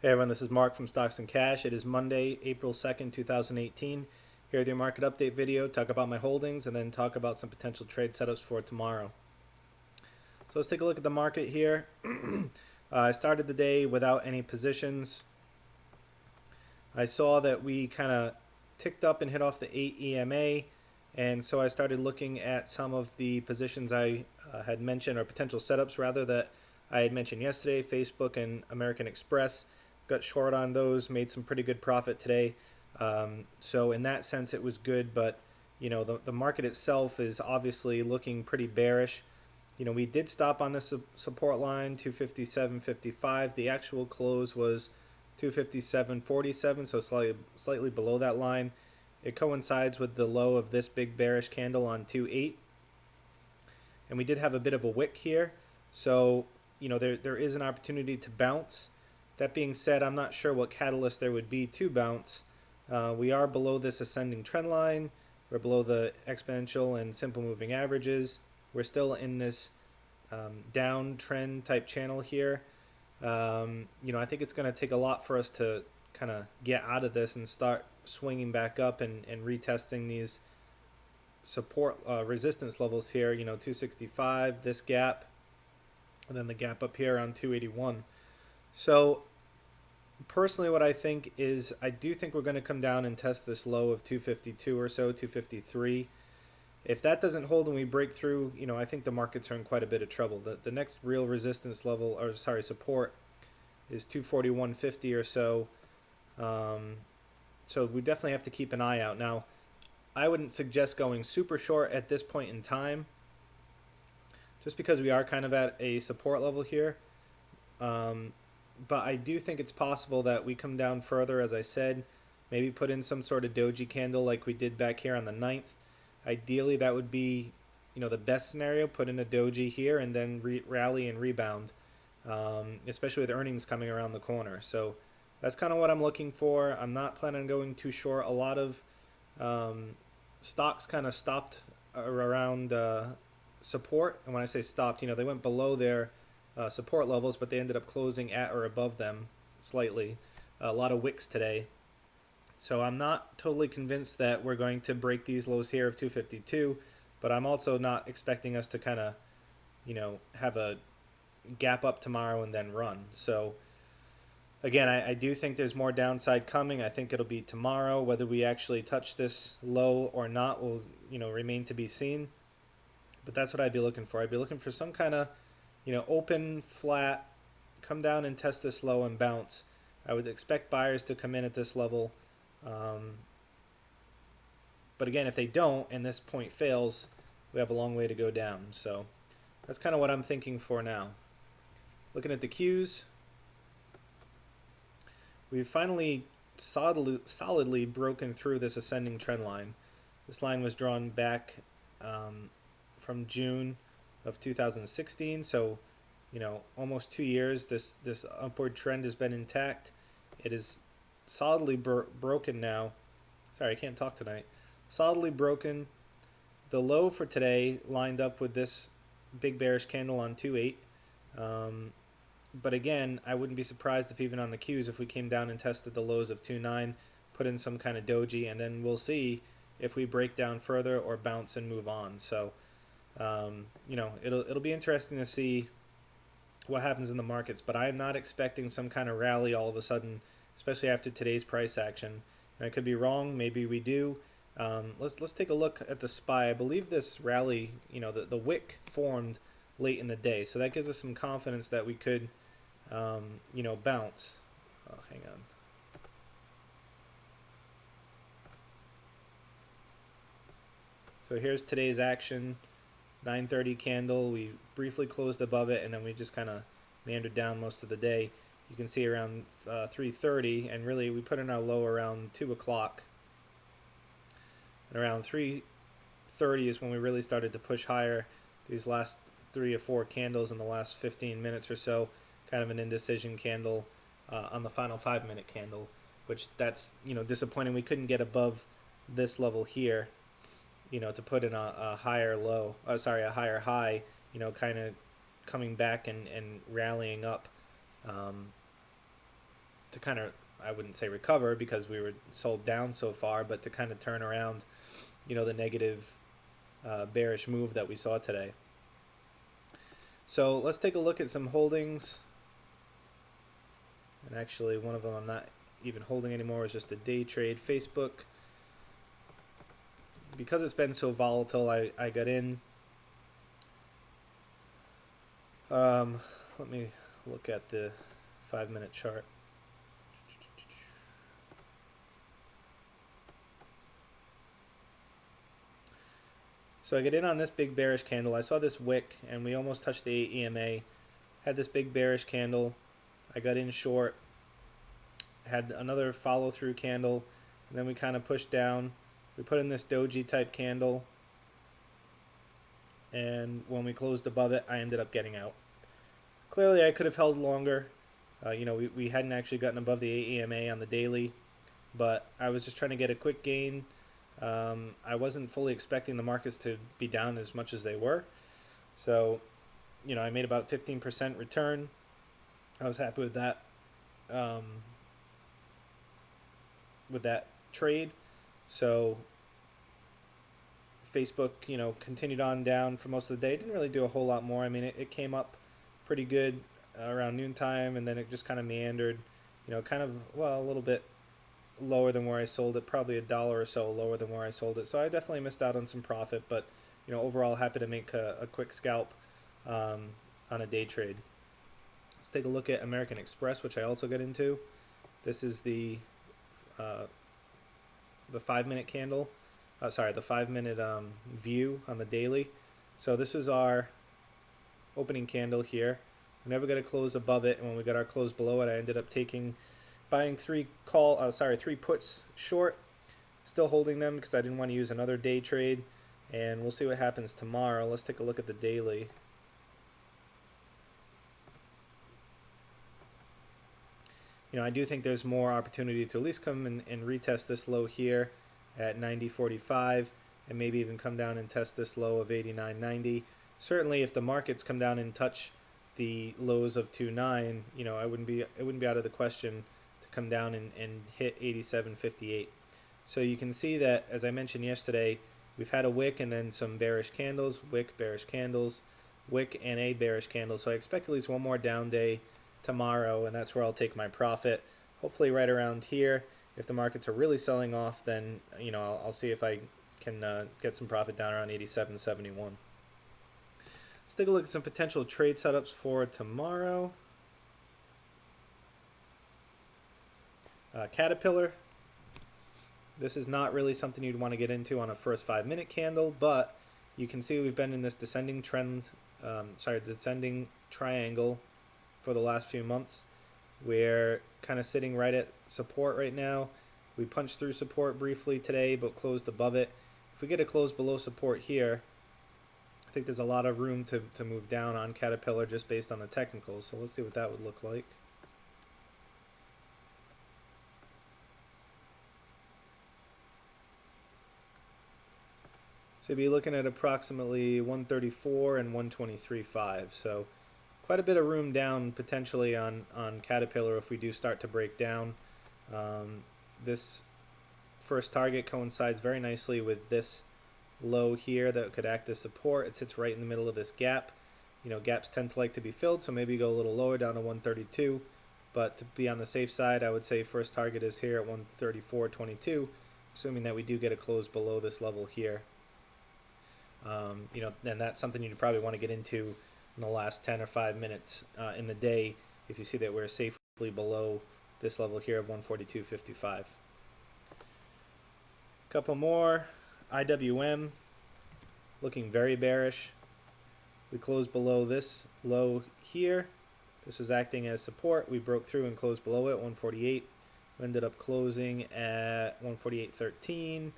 Hey everyone, this is Mark from Stocks and Cash. It is Monday, April 2nd, 2018. Here with your market update video, talk about my holdings and then talk about some potential trade setups for tomorrow. So let's take a look at the market here. I started the day without any positions. I saw that we kind of ticked up and hit off the 8 EMA, and so I started looking at some of the positions I had mentioned, or potential setups rather, that I had mentioned yesterday, Facebook and American Express. Got short on those, made some pretty good profit today. So in that sense, it was good, but the market itself is obviously looking pretty bearish. We did stop on this support line, 257.55. The actual close was 257.47, so slightly below that line. It coincides with the low of this big bearish candle on 2.8. And we did have a bit of a wick here, so there is an opportunity to bounce. That being said, I'm not sure what catalyst there would be to bounce. We are below this ascending trend line. We're below the exponential and simple moving averages. We're still in this downtrend type channel here. I think it's going to take a lot for us to kind of get out of this and start swinging back up and retesting these support resistance levels here. 265, this gap, and then the gap up here on 281. So personally, what I think is I do think we're going to come down and test this low of 252 or so, 253. If that doesn't hold and we break through, I think the markets are in quite a bit of trouble. The next real resistance level, or sorry, support, is 241.50 or so. So we definitely have to keep an eye out. Now, I wouldn't suggest going super short at this point in time, just because we are kind of at a support level here. But I do think it's possible that we come down further, as I said, maybe put in some sort of doji candle like we did back here on the 9th. Ideally, that would be, the best scenario, put in a doji here and then rally and rebound, especially with earnings coming around the corner. So that's kind of what I'm looking for. I'm not planning on going too short. A lot of stocks kind of stopped around support. And when I say stopped, they went below their support levels, but they ended up closing at or above them slightly. A lot of wicks today. So I'm not totally convinced that we're going to break these lows here of 252, but I'm also not expecting us to kind of, have a gap up tomorrow and then run. So again, I do think there's more downside coming. I think it'll be tomorrow. Whether we actually touch this low or not will, remain to be seen. But that's what I'd be looking for. I'd be looking for some kind of open, flat, come down and test this low and bounce. I would expect buyers to come in at this level. But again, if they don't and this point fails, we have a long way to go down. So that's kind of what I'm thinking for now. Looking at the Qs, we've finally solidly broken through this ascending trend line. This line was drawn back from June of 2016, so almost 2 years. This upward trend has been intact. It is solidly broken now. Sorry, I can't talk tonight. Solidly broken. The low for today lined up with this big bearish candle on 2.8. But again, I wouldn't be surprised if even on the Qs, if we came down and tested the lows of 2.9, put in some kind of doji, and then we'll see if we break down further or bounce and move on. So it'll be interesting to see what happens in the markets, but I'm not expecting some kind of rally all of a sudden, especially after today's price action. And I could be wrong. Maybe we do. Let's take a look at the SPY. I believe this rally, the wick formed late in the day, so that gives us some confidence that we could, bounce. Oh, hang on. So here's today's action. 9:30 candle. We briefly closed above it, and then we just kind of meandered down most of the day. You can see around 3:30, and really we put in our low around 2 o'clock. And around 3:30 is when we really started to push higher. These last 3 or 4 candles in the last 15 minutes or so, kind of an indecision candle on the final 5-minute candle, which that's disappointing. We couldn't get above this level here, to put in a higher low, a higher high, kind of coming back and rallying up. to kind of, I wouldn't say recover because we were sold down so far, but to kind of turn around, the negative bearish move that we saw today. So let's take a look at some holdings. And actually, one of them I'm not even holding anymore, is just a day trade. Facebook, because it's been so volatile, I got in. Let me look at the 5-minute chart. So I get in on this big bearish candle. I saw this wick, and we almost touched the 8 EMA. Had this big bearish candle. I got in short. Had another follow-through candle, and then we kind of pushed down. We put in this doji type candle, and when we closed above it, I ended up getting out. Clearly, I could have held longer. We hadn't actually gotten above the 8 EMA on the daily, but I was just trying to get a quick gain. I wasn't fully expecting the markets to be down as much as they were. So, I made about 15% return. I was happy with that. With that trade. So Facebook, continued on down for most of the day. It didn't really do a whole lot more. I mean, it came up pretty good around noontime, and then it just kind of meandered, kind of, a little bit lower than where I sold it, probably $1 or so lower than where I sold it. So I definitely missed out on some profit, but, overall happy to make a quick scalp on a day trade. Let's take a look at American Express, which I also got into. This is the 5-minute candle. The 5-minute view on the daily. So this is our opening candle here. We never got to close above it, and when we got our close below it, I ended up buying three puts short. Still holding them because I didn't want to use another day trade, and we'll see what happens tomorrow. Let's take a look at the daily. I do think there's more opportunity to at least come and retest this low here at 90.45, and maybe even come down and test this low of 89.90. Certainly, if the markets come down and touch the lows of 2.9, it wouldn't be out of the question to come down and hit 87.58. So you can see that, as I mentioned yesterday, we've had a wick and then some bearish candles, wick, bearish candles, wick, and a bearish candle. So I expect at least one more down day tomorrow, and that's where I'll take my profit, hopefully right around here. If the markets are really selling off, then I'll see if I can get some profit down around 87.71. Let's take a look at some potential trade setups for tomorrow. Caterpillar. This is not really something you'd want to get into on a first 5-minute candle, but you can see we've been in this descending descending triangle for the last few months. We're kind of sitting right at support right now. We punched through support briefly today, but closed above it. If we get a close below support here, I think there's a lot of room to move down on Caterpillar just based on the technicals. So let's see what that would look like. So you'd be looking at approximately 134 and 123.5. So quite a bit of room down potentially on Caterpillar if we do start to break down. This first target coincides very nicely with this low here that could act as support. It sits right in the middle of this gap. Gaps tend to like to be filled, so maybe go a little lower down to 132. But to be on the safe side, I would say first target is here at 134.22, assuming that we do get a close below this level here. And that's something you'd probably want to get into in the last 10 or 5 minutes in the day if you see that we're safely below this level here of 142.55. Couple more. IWM looking very bearish. We closed below this low here. This was acting as support. We broke through and closed below it, 148. We ended up closing at 148.13.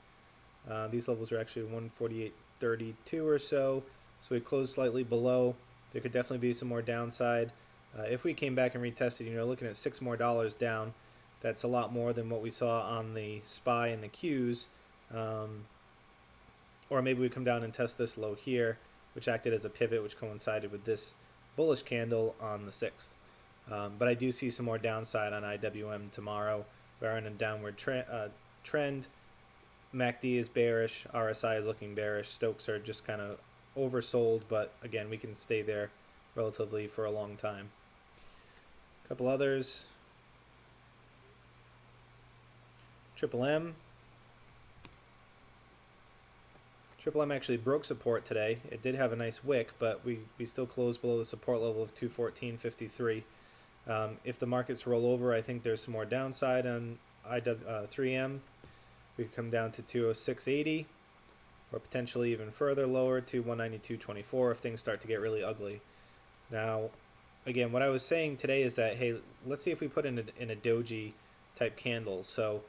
These levels are actually 148.32 or so. So we closed slightly below. There could definitely be some more downside. If we came back and retested, looking at $6 more down. That's a lot more than what we saw on the SPY and the Qs. Or maybe we come down and test this low here, which acted as a pivot, which coincided with this bullish candle on the 6th. But I do see some more downside on IWM tomorrow. We're in a downward trend. MACD is bearish. RSI is looking bearish. Stokes are just kind of oversold, but again, we can stay there relatively for a long time. A couple others. Triple M. Triple M actually broke support today. It did have a nice wick, but we still closed below the support level of 214.53. If the markets roll over, I think there's some more downside on 3M. We could come down to 206.80, or potentially even further lower to 192.24 if things start to get really ugly. Now, again, what I was saying today is that, hey, let's see if we put in a doji type candle. So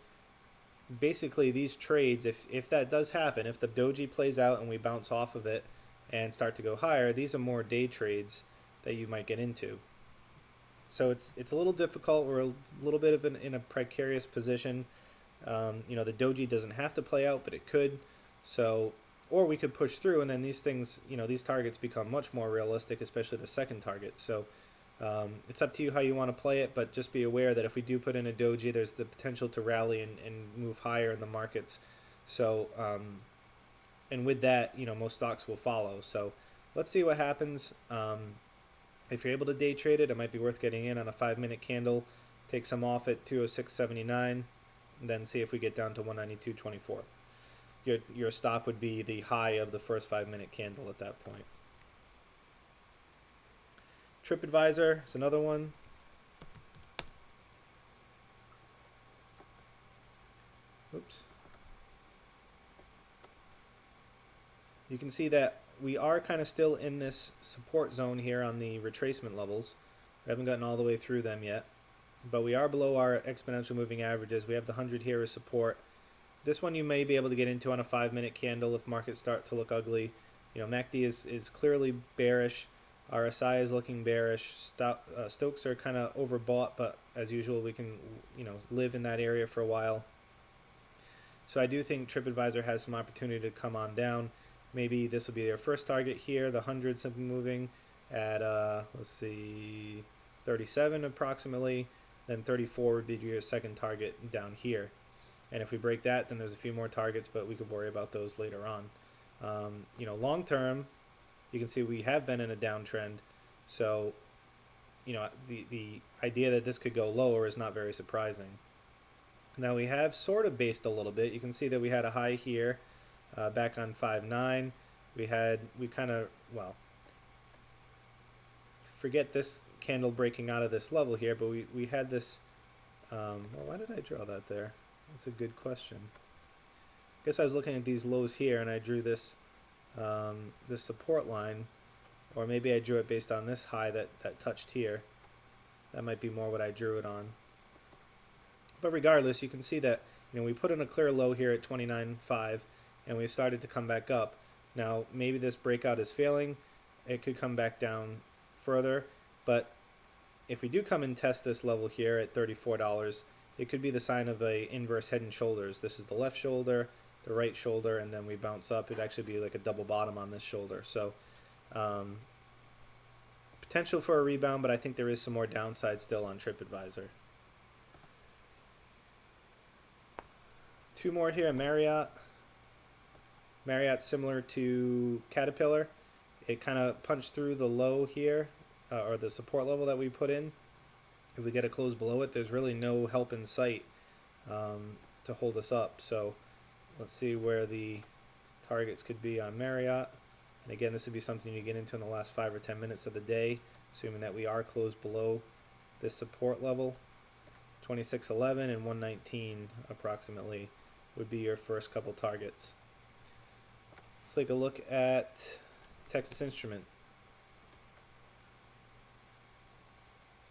basically these trades, if that does happen, if the doji plays out and we bounce off of it and start to go higher, these are more day trades that you might get into. So it's a little difficult. We're a little bit of in a precarious position. The doji doesn't have to play out, but it could. So, or we could push through, and then these things, these targets become much more realistic, especially the second target. So it's up to you how you want to play it, but just be aware that if we do put in a doji, there's the potential to rally and move higher in the markets. So, and with that, most stocks will follow. So let's see what happens. If you're able to day trade it, it might be worth getting in on a 5-minute candle, take some off at 206.79, and then see if we get down to 192.24. Your stop would be the high of the first 5-minute candle at that point. TripAdvisor is another one. Oops. You can see that we are kind of still in this support zone here on the retracement levels. We haven't gotten all the way through them yet, but we are below our exponential moving averages. We have the 100 here as support. This one you may be able to get into on a 5-minute candle if markets start to look ugly. MACD is clearly bearish. RSI is looking bearish. Stokes are kind of overbought, but as usual, we can live in that area for a while. So I do think TripAdvisor has some opportunity to come on down. Maybe this will be their first target here. The 100 simply moving at let's see, 37 approximately. Then 34 would be your second target down here. And if we break that, then there's a few more targets, but we could worry about those later on. Long term, you can see we have been in a downtrend. So, the idea that this could go lower is not very surprising. Now we have sort of based a little bit. You can see that we had a high here back on 5.9. Forget this candle breaking out of this level here, but we had this, why did I draw that there? That's a good question. I guess I was looking at these lows here and I drew this this support line, or maybe I drew it based on this high that touched here. That might be more what I drew it on. But regardless, you can see that we put in a clear low here at 29.5 and we started to come back up. Now maybe this breakout is failing. It could come back down further, but if we do come and test this level here at $34, it could be the sign of a inverse head and shoulders. This is the left shoulder, the right shoulder, and then we bounce up. It'd actually be like a double bottom on this shoulder. So potential for a rebound, but I think there is some more downside still on TripAdvisor. Two more here. Marriott. Marriott's similar to Caterpillar. It kind of punched through the low here, or the support level that we put in. If we get a close below it, there's really no help in sight to hold us up. So let's see where the targets could be on Marriott. And again, this would be something you get into in the last 5 or 10 minutes of the day, assuming that we are closed below this support level. 26.11 and 119 approximately would be your first couple targets. Let's take a look at Texas Instrument.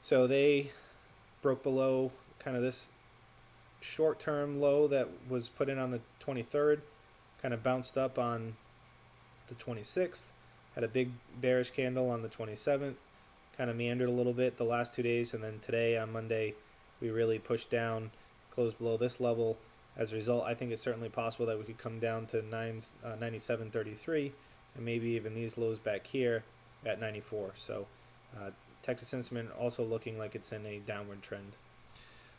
So they broke below kind of this short-term low that was put in on the 23rd, kind of bounced up on the 26th, had a big bearish candle on the 27th, kind of meandered a little bit the last 2 days, and then today on Monday we really pushed down, closed below this level. As a result, I think it's certainly possible that we could come down to 97.33 and maybe even these lows back here at 94. So Texas Instrument also looking like it's in a downward trend.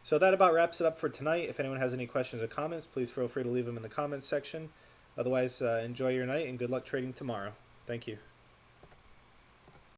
So that about wraps it up for tonight. If anyone has any questions or comments, please feel free to leave them in the comments section. Otherwise, enjoy your night and good luck trading tomorrow. Thank you.